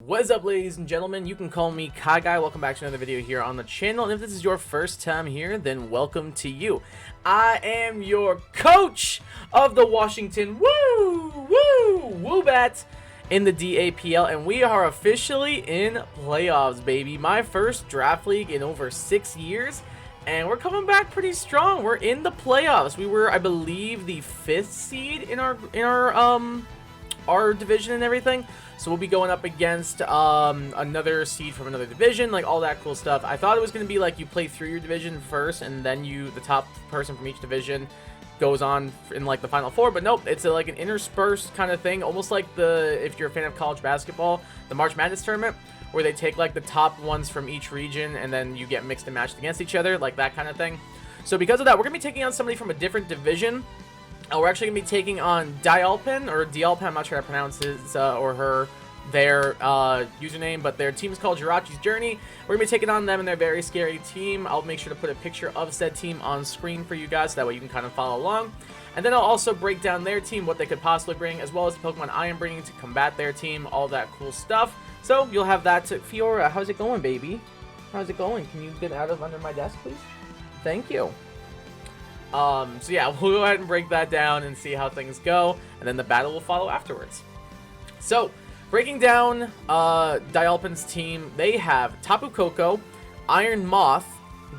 What is up, ladies and gentlemen? You can call me Kai Guy. Welcome back to another video here on the channel. And if this is your first time here, then welcome to you. I am your coach of the Washington WOOBAT in the DAPL, and we are officially in playoffs, baby. My first draft league in over 6 years, and we're coming back pretty strong. We're in the playoffs. We were, I believe, the 5th seed in our division and everything. So we'll be going up against another seed from another division, like all that cool stuff. I thought it was going to be like you play through your division first, and then the top person from each division goes on in like the final four. But nope, it's like an interspersed kind of thing, almost like if you're a fan of college basketball, the March Madness tournament, where they take like the top ones from each region, and then you get mixed and matched against each other, like that kind of thing. So because of that, we're going to be taking on somebody from a different division. We're actually going to be taking on DiAlpen, or DiAlpen, I'm not sure how to pronounce his or her, their username, but their team is called Jirachi's Journey. We're going to be taking on them and their very scary team. I'll make sure to put a picture of said team on screen for you guys, so that way you can kind of follow along. And then I'll also break down their team, what they could possibly bring, as well as the Pokemon I am bringing to combat their team, all that cool stuff. So you'll have that to... Fiora, how's it going, baby? How's it going? Can you get out of under my desk, please? Thank you. So yeah, we'll go ahead and break that down and see how things go, and then the battle will follow afterwards. So, breaking down DiAlpen's team, they have Tapu Koko, Iron Moth,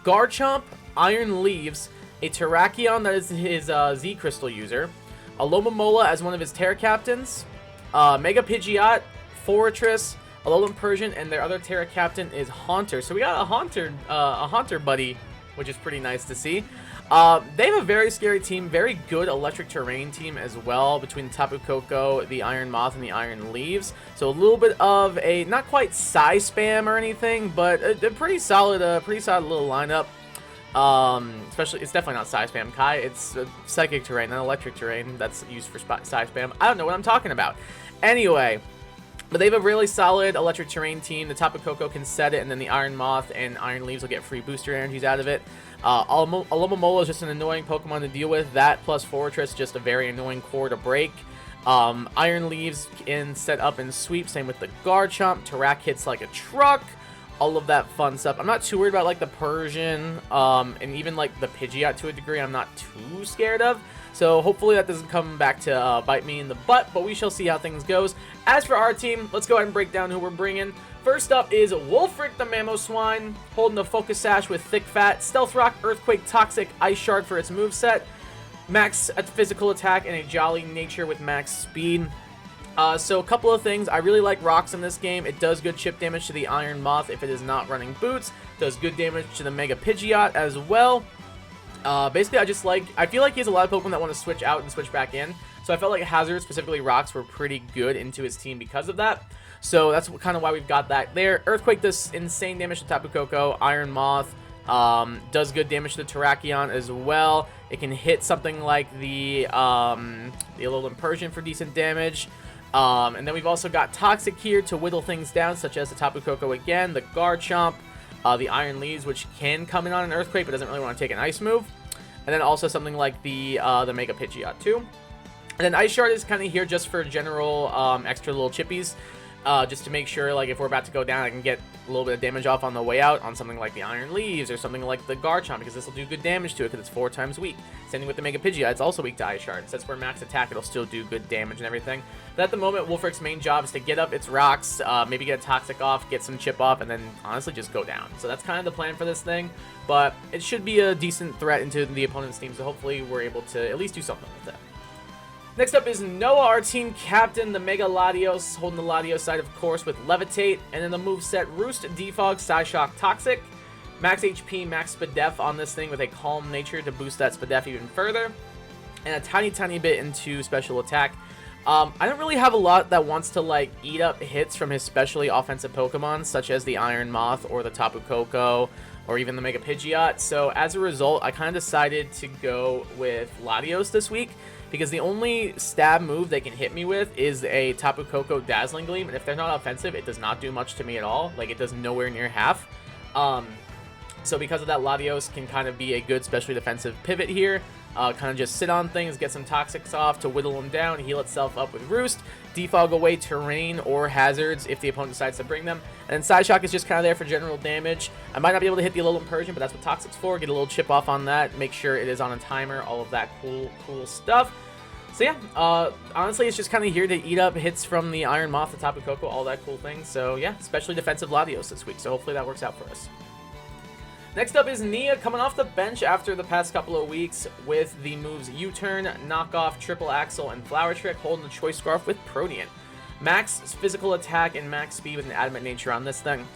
Garchomp, Iron Leaves, a Terrakion that is his Z Crystal user, a Alomomola as one of his Terra Captains, Mega Pidgeot, Fortress, a Alolan Persian, and their other Terra Captain is Haunter. So we got a Haunter buddy, which is pretty nice to see. They have a very scary team, very good electric terrain team as well, between Tapu Koko, the Iron Moth, and the Iron Leaves. So a little bit of a, not quite spam or anything, but a pretty solid little lineup. Especially, it's definitely not spam, Kai. It's psychic terrain, not electric terrain that's used for spam. I don't know what I'm talking about. Anyway, but they have a really solid electric terrain team. The Tapu Koko can set it, and then the Iron Moth and Iron Leaves will get free booster energies out of it. Alomomola is just an annoying Pokemon to deal with. That plus Fortress, just a very annoying core to break. Iron Leaves can set up and sweep. Same with the Garchomp. Terrak hits like a truck. All of that fun stuff. I'm not too worried about like the Persian, and even like the Pidgeot to a degree. I'm not too scared of. So hopefully that doesn't come back to bite me in the butt, but we shall see how things goes. As for our team, let's go ahead and break down who we're bringing. First up is Wolfric the Mamoswine, holding the Focus Sash with Thick Fat, Stealth Rock, Earthquake, Toxic, Ice Shard for its moveset, max physical attack, and a Jolly Nature with max speed. So a couple of things. I really like rocks in this game. It does good chip damage to the Iron Moth if it is not running boots. Does good damage to the Mega Pidgeot as well. Basically, I feel like he has a lot of Pokemon that want to switch out and switch back in. So I felt like Hazard, specifically rocks, were pretty good into his team because of that. So that's kind of why we've got that there. Earthquake does insane damage to Tapu Koko. Iron Moth does good damage to the Terrakion as well. It can hit something like the Alolan Persian for decent damage. And then we've also got Toxic here to whittle things down, such as the Tapu Koko again, the Garchomp, the Iron Leaves, which can come in on an Earthquake, but doesn't really want to take an Ice move. And then also something like the Mega Pidgeot too. And then Ice Shard is kind of here just for general extra little chippies. Just to make sure, like, if we're about to go down, I can get a little bit of damage off on the way out on something like the Iron Leaves or something like the Garchomp, because this will do good damage to it because it's 4 times weak. Same thing with the Mega Pidgeot, it's also weak to Ice Shard. Since we're max attack, it'll still do good damage and everything. But at the moment, Wolfric's main job is to get up its rocks, maybe get a Toxic off, get some chip off, and then honestly just go down. So that's kind of the plan for this thing, but it should be a decent threat into the opponent's team, so hopefully we're able to at least do something with it. Next up is Noah, our team captain, the Mega Latios, holding the Latios side, of course, with Levitate, and then the moveset Roost, Defog, Psyshock, Toxic, max HP, max Spadef on this thing with a Calm Nature to boost that Spadef even further, and a tiny bit into special attack. I don't really have a lot that wants to like eat up hits from his specially offensive Pokemon, such as the Iron Moth or the Tapu Koko or even the Mega Pidgeot, so as a result, I kind of decided to go with Latios this week, because the only stab move they can hit me with is a Tapu Koko Dazzling Gleam, and if they're not offensive, it does not do much to me at all. Like, it does nowhere near half. So because of that, Latios can kind of be a good specially defensive pivot here. Kind of just sit on things, get some Toxics off to whittle them down, heal itself up with Roost, defog away terrain or hazards if the opponent decides to bring them. And then Side Shock is just kind of there for general damage. I might not be able to hit the Alolan Persian, but that's what Toxic's for. Get a little chip off on that, make sure it is on a timer, all of that cool stuff. So yeah, honestly, it's just kind of here to eat up hits from the Iron Moth, the Tapu Koko, all that cool thing. So yeah, especially defensive Latios this week, so hopefully that works out for us. Next up is Nia coming off the bench after the past couple of weeks with the moves U-Turn, Knockoff, Triple Axle, and Flower Trick, holding the Choice Scarf with Protean. Max physical attack and max speed with an adamant nature on this thing.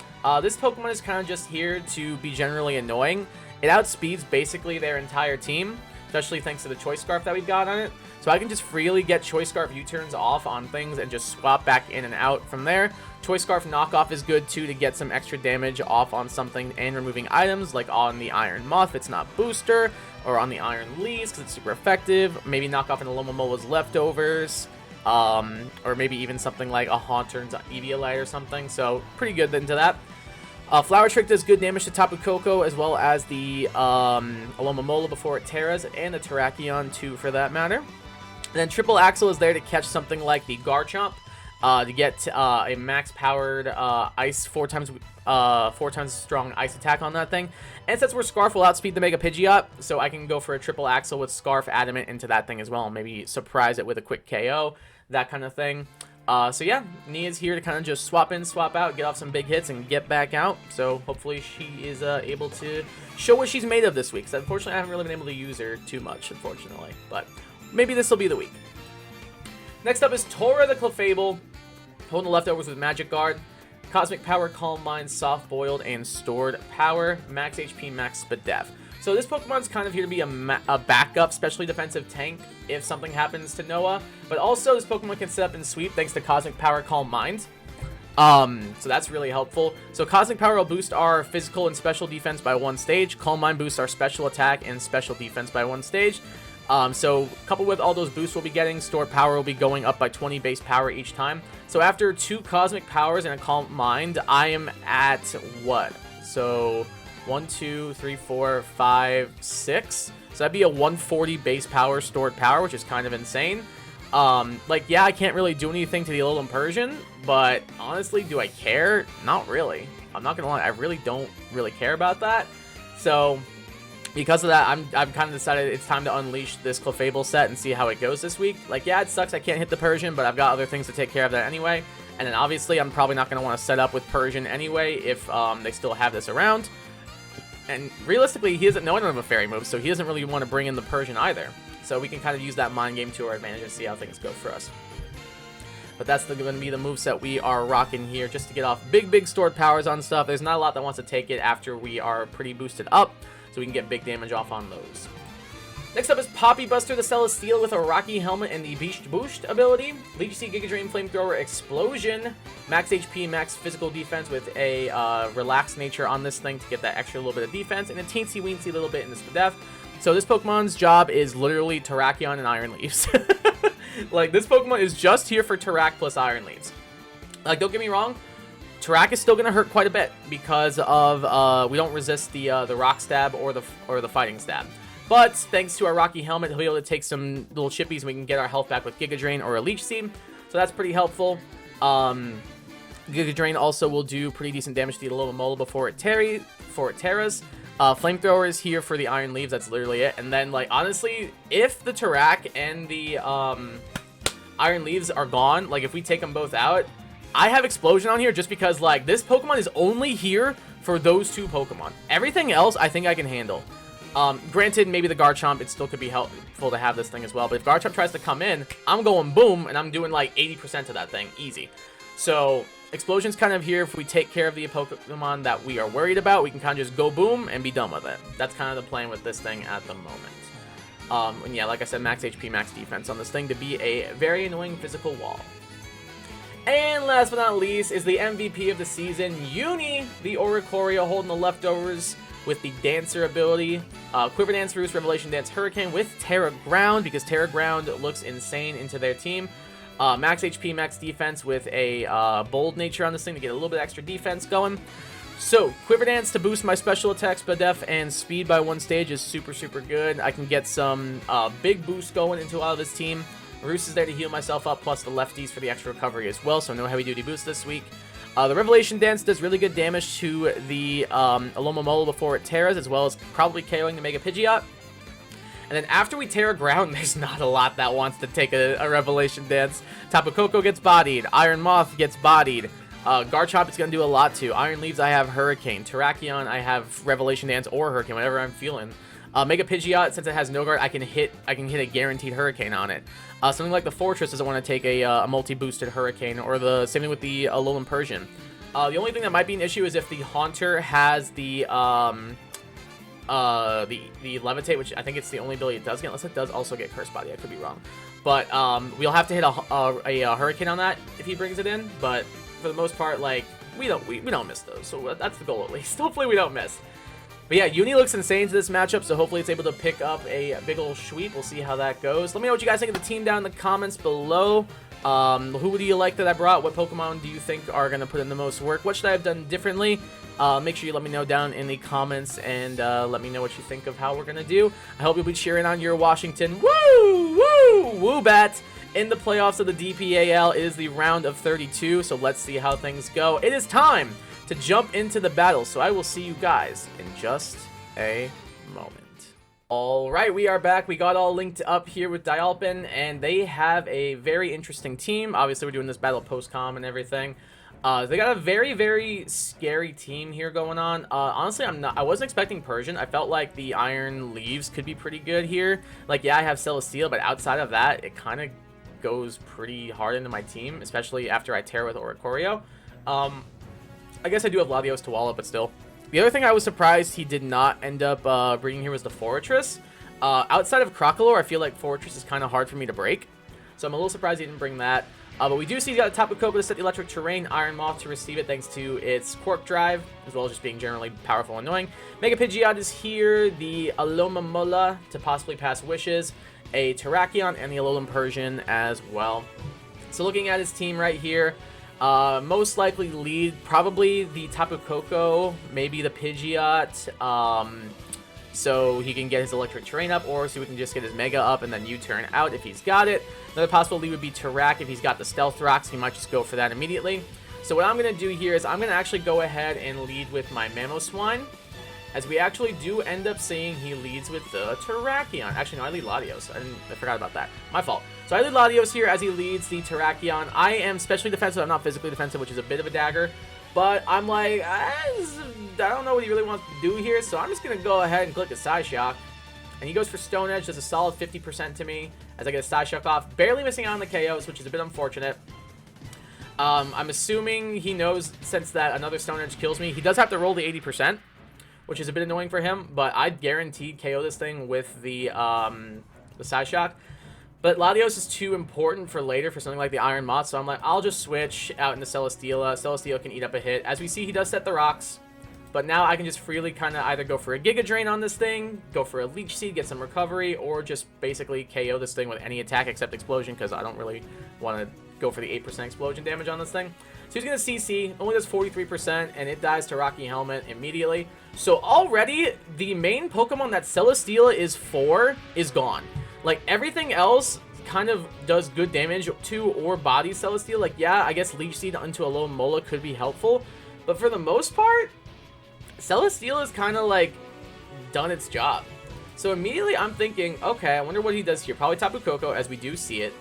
This Pokemon is kind of just here to be generally annoying. It outspeeds basically their entire team, especially thanks to the Choice Scarf that we've got on it. So I can just freely get Choice Scarf U-turns off on things and just swap back in and out from there. Choice Scarf Knockoff is good too to get some extra damage off on something and removing items, like on the Iron Moth, it's not booster, or on the Iron Leaves because it's super effective. Maybe knock off an Alomamola's leftovers, or maybe even something like a Haunter's Eviolite or something. So pretty good into that. Flower Trick does good damage to Tapu Koko as well as the Alomamola before it Terras, and the Terrakion too for that matter. And then Triple Axle is there to catch something like the Garchomp, to get a max-powered ice, four times strong ice attack on that thing. And since we're Scarf will outspeed the Mega Pidgeot, so I can go for a Triple Axle with Scarf Adamant into that thing as well, and maybe surprise it with a quick KO, that kind of thing. So yeah, Nia's here to kind of just swap in, swap out, get off some big hits, and get back out. So hopefully she is able to show what she's made of this week, because unfortunately I haven't really been able to use her too much, unfortunately. But maybe this will be the week. Next up is Tora the Clefable, holding the leftovers with Magic Guard, Cosmic Power, Calm Mind, Soft Boiled, and Stored Power, Max HP, Max Spadef. So this Pokemon's kind of here to be a backup, specially defensive tank if something happens to Noah. But also this Pokemon can set up and sweep thanks to Cosmic Power, Calm Mind. So that's really helpful. So Cosmic Power will boost our physical and special defense by 1 stage. Calm Mind boosts our special attack and special defense by 1 stage. So coupled with all those boosts we'll be getting, Stored Power will be going up by 20 base power each time. So after 2 Cosmic Powers and a Calm Mind, I am at what? So 1, 2, 3, 4, 5, 6. So that'd be a 140 base power Stored Power, which is kind of insane. Like, yeah, I can't really do anything to the Alolan Persian, but honestly, do I care? Not really. I'm not gonna lie, I really don't really care about that. So because of that, I've kind of decided it's time to unleash this Clefable set and see how it goes this week. Like, yeah, it sucks I can't hit the Persian, but I've got other things to take care of that anyway. And then obviously, I'm probably not going to want to set up with Persian anyway if they still have this around. And realistically, he doesn't know I don't have a Fairy move, so he doesn't really want to bring in the Persian either. So we can kind of use that mind game to our advantage and see how things go for us. But that's going to be the moveset we are rocking here, just to get off big stored powers on stuff. There's not a lot that wants to take it after we are pretty boosted up, so we can get big damage off on those. Next up is Poppy Buster the Celesteal with a Rocky Helmet and the Beast Boost ability. Leech Seed, Giga Drain, Flamethrower, Explosion. Max HP, max physical defense with a relaxed nature on this thing to get that extra little bit of defense, and a teensy weensy little bit in the Spadef. So this Pokemon's job is literally Terrakion and Iron Leaves. Like, this Pokemon is just here for Terrak plus Iron Leaves. Like, don't get me wrong, Terrak is still going to hurt quite a bit because of we don't resist the Rock Stab or the Fighting Stab. But thanks to our Rocky Helmet, he'll be able to take some little chippies and we can get our health back with Giga Drain or a Leech Seed. So that's pretty helpful. Giga Drain also will do pretty decent damage to the Alomomola before it Terras. Flamethrower is here for the Iron Leaves, that's literally it. And then, like, honestly, if the Terrak and the Iron Leaves are gone, like, if we take them both out, I have Explosion on here just because, like, this Pokemon is only here for those 2 Pokemon. Everything else, I think I can handle. Granted, maybe the Garchomp, it still could be helpful to have this thing as well. But if Garchomp tries to come in, I'm going boom, and I'm doing, like, 80% of that thing. Easy. So Explosion's kind of here if we take care of the Pokemon that we are worried about. We can kind of just go boom and be done with it. That's kind of the plan with this thing at the moment. And yeah, like I said, max HP, max defense on this thing to be a very annoying physical wall. And last but not least is the MVP of the season, Uni, the Oricorio, holding the leftovers with the Dancer ability. Quiver Dance, Roost, Revelation Dance, Hurricane with Terra Ground, because Terra Ground looks insane into their team. Max HP, max defense with a bold nature on this thing to get a little bit extra defense going. So, Quiver Dance to boost my special attack, speed def, and speed by 1 stage is super, super good. I can get some big boosts going into a lot of this team. Roos is there to heal myself up, plus the lefties for the extra recovery as well, so no heavy-duty boost this week. The Revelation Dance does really good damage to the Alomomola before it tears, as well as probably KOing the Mega Pidgeot. And then after we tear ground, there's not a lot that wants to take a Revelation Dance. Tapu Koko gets bodied. Iron Moth gets bodied. Garchomp is going to do a lot too. Iron Leaves, I have Hurricane. Terrakion, I have Revelation Dance or Hurricane, whatever I'm feeling. Mega Pidgeot, since it has no guard, I can hit a guaranteed Hurricane on it. Something like the Fortress doesn't want to take a multi-boosted Hurricane, or the same thing with the Alolan Persian. The only thing that might be an issue is if the Haunter has the Levitate, which I think it's the only ability it does get, unless it does also get Curse Body. I could be wrong. But we'll have to hit a Hurricane on that if he brings it in. But for the most part, like, we don't miss those. So that's the goal at least. Hopefully we don't miss. But yeah, Uni looks insane to this matchup, so hopefully it's able to pick up a big ol' sweep. We'll see how that goes. Let me know what you guys think of the team down in the comments below. Who do you like that I brought? What Pokemon do you think are going to put in the most work? What should I have done differently? Make sure you let me know down in the comments, and let me know what you think of how we're going to do. I hope you'll be cheering on your Washington WOOBAT in the playoffs of the DPAL. It is the round of 32, so let's see how things go. It is time to jump into the battle, so I will see you guys in just a moment. Alright, we are back. We got all linked up here with DiAlpen, and they have a very interesting team. Obviously, we're doing this battle post-com and everything. They got a very, very scary team here going on. Honestly, I wasn't expecting Persian. I felt like the Iron Leaves could be pretty good here. Like, yeah, I have Celesteela, but outside of that, it kind of goes pretty hard into my team, especially after I tear with Oricorio. I guess I do have Latios to wall up, but still. The other thing I was surprised he did not end up bringing here was the Fortress. Outside of Crocodile, I feel like Fortress is kind of hard for me to break. So I'm a little surprised he didn't bring that. But we do see he got a Tapu Koko to set the electric terrain, Iron Moth to receive it thanks to its Quark Drive, as well as just being generally powerful and annoying. Mega Pidgeot is here, the Alomomola to possibly pass Wishes, a Terrakion, and the Alolan Persian as well. So looking at his team right here, most likely lead probably the Tapu Koko, maybe the Pidgeot, so he can get his electric terrain up, or so we can just get his Mega up and then U-turn out if he's got it. Another possible lead would be Terrak. If he's got the Stealth Rocks, he might just go for that immediately. So what I'm going to do here is I'm going to actually go ahead and lead with my Mamoswine, as we actually do end up seeing he leads with the Terrakion. Actually, no, I lead Latios. I forgot about that. My fault. So I lead Latios here as he leads the Terrakion. I am specially defensive. I'm not physically defensive, which is a bit of a dagger. But I'm like, I don't know what he really wants to do here, so I'm just going to go ahead and click a Psyshock. And he goes for Stone Edge, does a solid 50% to me as I get a Psyshock off. Barely missing out on the KOs, which is a bit unfortunate. I'm assuming he knows, since that another Stone Edge kills me, he does have to roll the 80%, which is a bit annoying for him. But I guaranteed KO this thing with the Psyshock. But Latios is too important for later for something like the Iron Moth, so I'm like, I'll just switch out into Celesteela. Celesteela can eat up a hit. As we see, he does set the rocks. But now I can just freely kind of either go for a Giga Drain on this thing, go for a Leech Seed, get some recovery, or just basically KO this thing with any attack except Explosion, because I don't really want to go for the 8% Explosion damage on this thing. So he's going to CC, only does 43%, and it dies to Rocky Helmet immediately. So already, the main Pokemon that Celesteela is for is gone. Like, everything else kind of does good damage to or bodies Celesteela. Like, yeah, I guess Leech Seed onto a Alomomola could be helpful. But for the most part, Celesteela is kind of, like, done its job. So immediately I'm thinking, okay, I wonder what he does here. Probably Tapu Koko, as we do see it.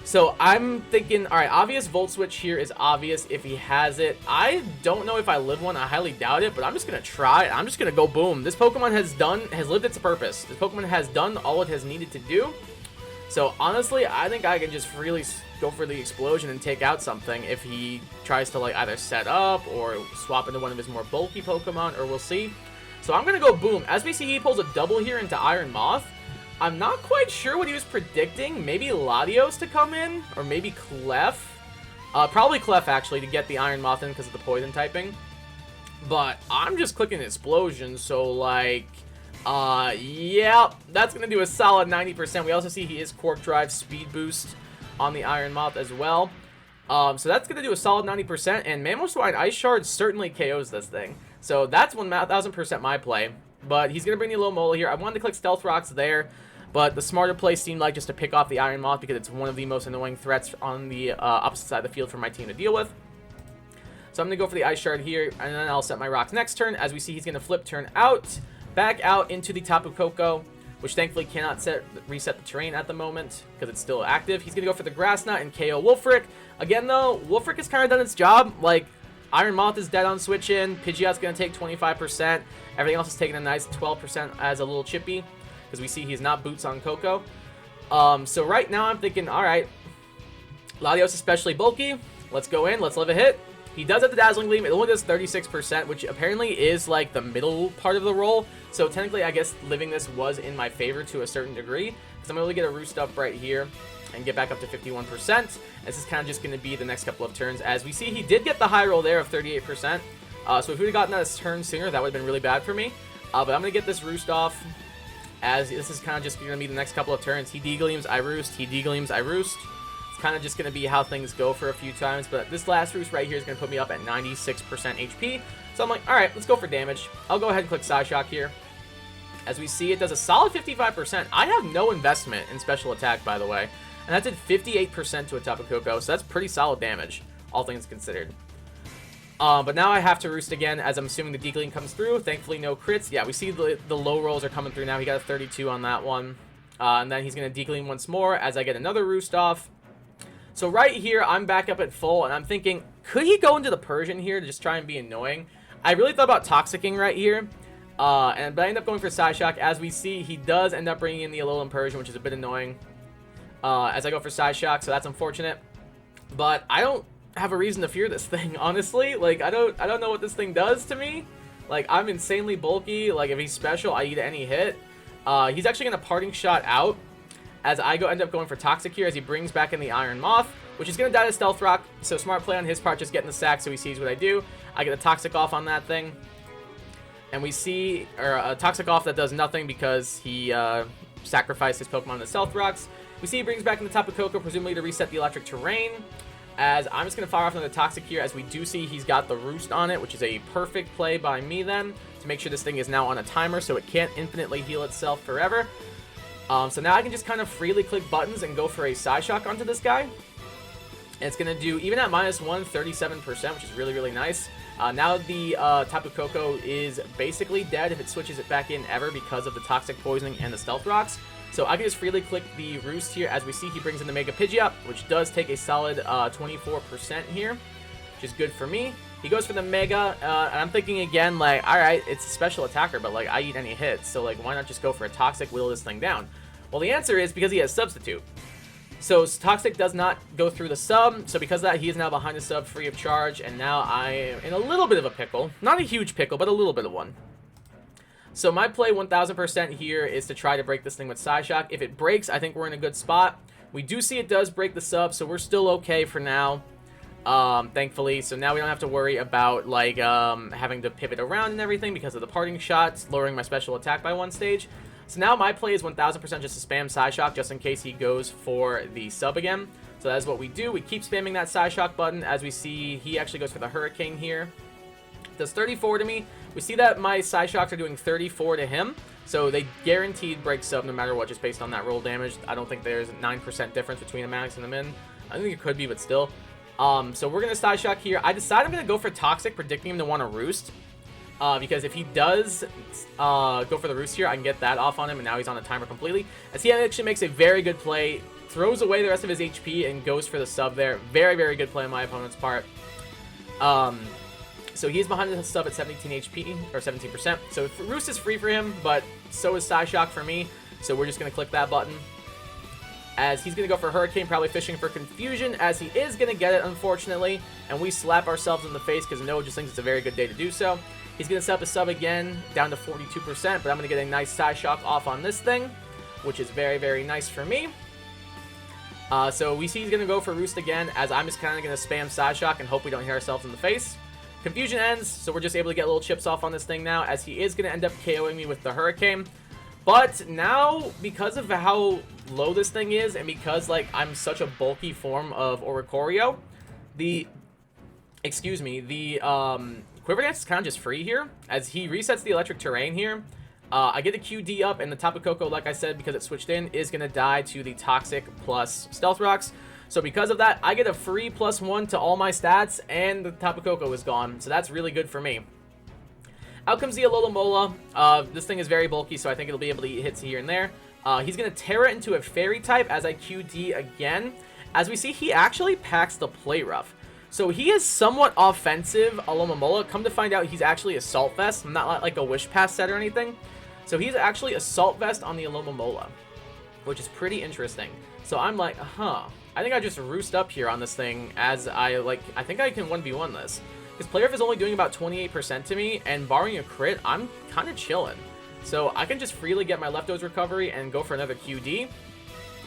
So I'm thinking, alright, obvious Volt Switch here is obvious if he has it. I don't know if I live one. I highly doubt it, but I'm just going to try. I'm just going to go boom. This Pokemon has lived its purpose. This Pokemon has done all it has needed to do. So honestly, I think I can just freely go for the Explosion and take out something if he tries to, like, either set up or swap into one of his more bulky Pokemon, or we'll see. So I'm going to go boom. As we see, he pulls a double here into Iron Moth. I'm not quite sure what he was predicting. Maybe Latios to come in, or maybe Clef. Probably Clef, actually, to get the Iron Moth in because of the poison typing. But I'm just clicking Explosion, so, like, yeah, that's going to do a solid 90%. We also see he is Quark Drive Speed Boost on the Iron Moth as well. So that's going to do a solid 90%, and Mamoswine Ice Shard certainly KOs this thing. So that's 1000% my play. But he's going to bring the Alomola here. I wanted to click Stealth Rocks there, but the smarter play seemed like just to pick off the Iron Moth because it's one of the most annoying threats on the opposite side of the field for my team to deal with. So I'm going to go for the Ice Shard here, and then I'll set my rocks next turn. As we see, he's going to flip turn out, back out into the Tapu Koko, which thankfully cannot reset the terrain at the moment because it's still active. He's going to go for the Grass Knot and KO Wolfric. Again, though, Wolfric has kind of done its job. Like, Iron Moth is dead on switch in. Pidgeot's going to take 25%. Everything else is taking a nice 12% as a little chippy because we see he's not boots on Koko. So right now I'm thinking, all right, Latios especially bulky. Let's go in. Let's live a hit. He does have the Dazzling Gleam. It only does 36%, which apparently is like the middle part of the roll. So technically, I guess living this was in my favor to a certain degree because I'm able to get a Roost up right here and get back up to 51%. This is kind of just going to be the next couple of turns. As we see, he did get the high roll there of 38%. So if we would have gotten that a turn sooner, that would have been really bad for me. But I'm going to get this Roost off, as this is kind of just going to be the next couple of turns. He degleams, I Roost. He degleams, I Roost. It's kind of just going to be how things go for a few times. But this last Roost right here is going to put me up at 96% HP. So I'm like, all right, let's go for damage. I'll go ahead and click Psyshock here. As we see, it does a solid 55%. I have no investment in special attack, by the way. And that did 58% to a Tapu Koko, so that's pretty solid damage, all things considered. But now I have to Roost again, as I'm assuming the Degleam comes through. Thankfully, no crits. Yeah, we see the low rolls are coming through now. He got a 32 on that one. And then he's going to Degleam once more as I get another Roost off. So right here, I'm back up at full, and I'm thinking, could he go into the Persian here to just try and be annoying? I really thought about Toxicking right here. But I end up going for Psyshock. As we see, he does end up bringing in the Alolan Persian, which is a bit annoying. As I go for Psyshock, so that's unfortunate. But I don't have a reason to fear this thing, honestly. Like, I don't know what this thing does to me. Like, I'm insanely bulky. Like, if he's special, I eat any hit. He's actually going to Parting Shot out, as I end up going for Toxic here, as he brings back in the Iron Moth, which is going to die to Stealth Rock. So smart play on his part, just getting the sack so he sees what I do. I get a Toxic off on that thing. And we see, or a Toxic off that does nothing because he sacrificed his Pokemon to Stealth Rocks. We see he brings back in the Tapu Koko, presumably to reset the electric terrain. As I'm just going to fire off another Toxic here, as we do see he's got the Roost on it, which is a perfect play by me then, to make sure this thing is now on a timer so it can't infinitely heal itself forever. So now I can just kind of freely click buttons and go for a Psyshock onto this guy. And it's going to do, even at -1, 37%, which is really, really nice. Now the Tapu Koko is basically dead if it switches it back in ever because of the Toxic Poisoning and the Stealth Rocks. So I can just freely click the Roost here. As we see, he brings in the Mega Pidgeot, which does take a solid 24% here, which is good for me. He goes for the Mega, and I'm thinking again, like, alright, it's a special attacker, but, like, I eat any hits, so, like, why not just go for a Toxic, whittle this thing down? Well, the answer is because he has Substitute. So Toxic does not go through the sub, so because of that, he is now behind the sub free of charge, and now I am in a little bit of a pickle. Not a huge pickle, but a little bit of one. So my play 1000% here is to try to break this thing with Psyshock. If it breaks, I think we're in a good spot. We do see it does break the sub, so we're still okay for now, thankfully. So now we don't have to worry about, like, having to pivot around and everything because of the Parting Shots, lowering my special attack by 1 stage. So now my play is 1000% just to spam Psyshock just in case he goes for the sub again. So that's what we do. We keep spamming that Psyshock button. As we see, he actually goes for the Hurricane here. Does 34 to me. We see that my Psyshocks are doing 34 to him. So they guaranteed break sub no matter what, just based on that roll damage. I don't think there's a 9% difference between a max and a min. I think it could be, but still. So we're going to Psyshock here. I decide I'm going to go for Toxic, predicting him to want to Roost. Because if he does go for the Roost here, I can get that off on him, and now he's on a timer completely. As he actually makes a very good play, throws away the rest of his HP, and goes for the sub there. Very, very good play on my opponent's part. So he's behind the sub at 17 HP, or 17%. So Roost is free for him, but so is Psyshock for me. So we're just going to click that button. As he's going to go for Hurricane, probably fishing for confusion, as he is going to get it, unfortunately. And we slap ourselves in the face because Noah just thinks it's a very good day to do so. He's going to set up a sub again, down to 42%, but I'm going to get a nice Psyshock off on this thing, which is very, very nice for me. So we see he's going to go for Roost again, as I'm just kind of going to spam Psyshock and hope we don't hit ourselves in the face. Confusion ends, so we're just able to get little chips off on this thing now, as he is going to end up KOing me with the Hurricane. But now, because of how low this thing is, and because like I'm such a bulky form of Oricorio, the Quiver Dance is kind of just free here, as he resets the electric terrain here. I get a QD up, and the Tapu Koko, like I said, because it switched in, is going to die to the Toxic plus Stealth Rocks. So because of that, I get a free +1 to all my stats, and the Tapu Koko is gone. So that's really good for me. Out comes the Alomomola. This thing is very bulky, so I think it'll be able to eat hits here and there. He's going to Terra into a Fairy type as I QD again. As we see, he actually packs the Play Rough. So he is somewhat offensive, Alomomola. Come to find out, he's actually Assault Vest, not like a Wish Pass set or anything. So he's actually Assault Vest on the Alomomola, which is pretty interesting. So I'm like, huh. I think I just roost up here on this thing as I think I can 1v1 this. Because Play Rough is only doing about 28% to me, and barring a crit, I'm kind of chilling. So I can just freely get my Leftovers recovery and go for another QD.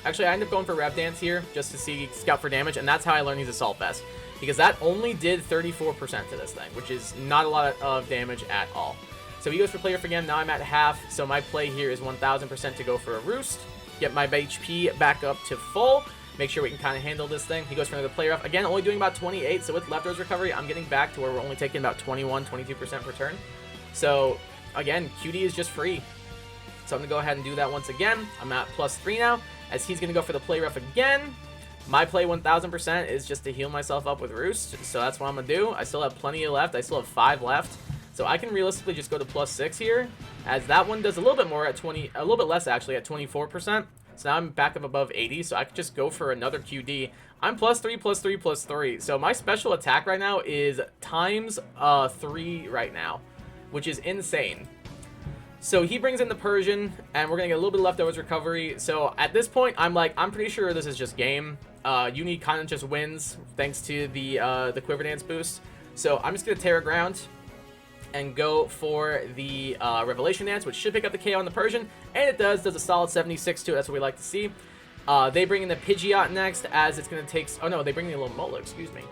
Actually, I end up going for Rev Dance here just to see scout for damage, and that's how I learned he's Assault Vest. Because that only did 34% to this thing, which is not a lot of damage at all. So he goes for Play Rough again. Now I'm at half, so my play here is 1000% to go for a Roost. Get my HP back up to full. Make sure we can kind of handle this thing. He goes for another Play Rough. Again, only doing about 28, so with Leftovers recovery, I'm getting back to where we're only taking about 21, 22% per turn. So, again, QD is just free. So I'm going to go ahead and do that once again. I'm at +3 now, as he's going to go for the Play Rough again. My play 1000% is just to heal myself up with Roost, so that's what I'm going to do. I still have plenty left. I still have 5 left. So I can realistically just go to +6 here, as that one does a little bit more at a little bit less actually at 24%. So now I'm back up above 80, so I could just go for another QD. I'm +3, +3, +3. So my special attack right now is ×3 right now, which is insane. So he brings in the Persian, and we're going to get a little bit of Leftovers recovery. So at this point, I'm pretty sure this is just game. Uni kind of just wins thanks to the Quiver Dance boost. So I'm just going to Terra Ground and go for the Revelation Dance, which should pick up the KO on the Persian, and it does a solid 76 to it. That's what we like to see. They bring in the Pidgeot next, as it's going to take... Oh no, they bring in the Alomomola, excuse me.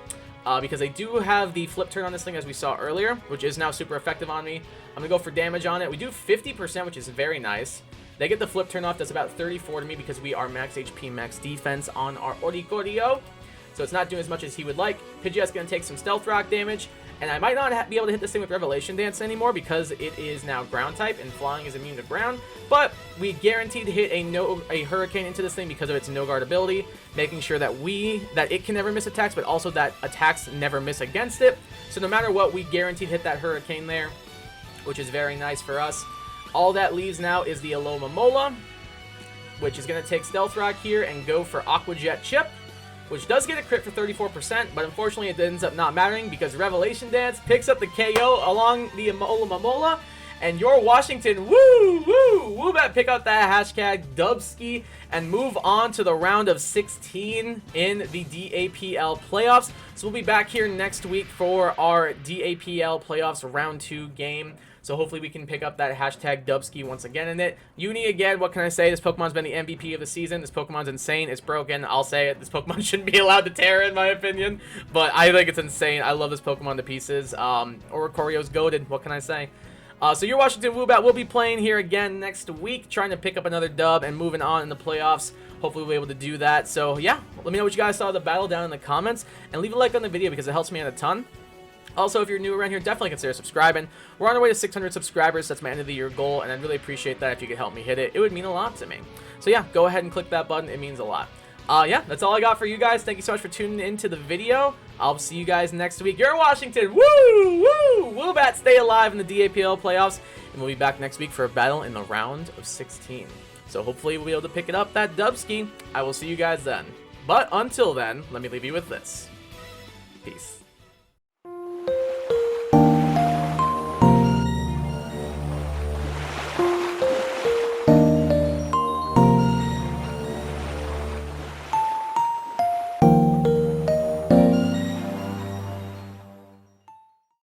Because they do have the flip turn on this thing, as we saw earlier, which is now super effective on me. I'm going to go for damage on it. We do 50%, which is very nice. They get the flip turn off. That's about 34 to me because we are max HP, max defense on our Oricorio. So it's not doing as much as he would like. Pidgeot's going to take some Stealth Rock damage. And I might not be able to hit this thing with Revelation Dance anymore because it is now ground type and flying is immune to ground. But we guaranteed to hit a Hurricane into this thing because of its no guard ability, making sure that it can never miss attacks, but also that attacks never miss against it. So no matter what, we guaranteed hit that Hurricane there, which is very nice for us. All that leaves now is the Alomomola, which is going to take Stealth Rock here and go for Aqua Jet Chip, which does get a crit for 34%, but unfortunately it ends up not mattering because Revelation Dance picks up the KO along the Alomomola, and your Washington, WOOBAT pick up that hashtag Dubski and move on to the round of 16 in the DAPL playoffs. So we'll be back here next week for our DAPL playoffs round 2 game. So hopefully we can pick up that hashtag Dubski once again in it. Uni, again, what can I say? This Pokemon's been the MVP of the season. This Pokemon's insane. It's broken. I'll say it. This Pokemon shouldn't be allowed to Terra, in my opinion. But I think it's insane. I love this Pokemon to pieces. Oricorio's goated. What can I say? So your Washington WOOBAT will be playing here again next week, trying to pick up another dub and moving on in the playoffs. Hopefully we'll be able to do that. So yeah, let me know what you guys saw of the battle down in the comments, and leave a like on the video because it helps me out a ton. Also, if you're new around here, definitely consider subscribing. We're on our way to 600 subscribers. That's my end of the year goal, and I'd really appreciate that if you could help me hit it. It would mean a lot to me. So yeah, go ahead and click that button. It means a lot. Yeah, that's all I got for you guys. Thank you so much for tuning into the video. I'll see you guys next week. You're Washington. Woo! WOOBAT, stay alive in the DAPL playoffs, and we'll be back next week for a battle in the round of 16. So hopefully we'll be able to pick it up, that Dubski. I will see you guys then. But until then, let me leave you with this. Peace.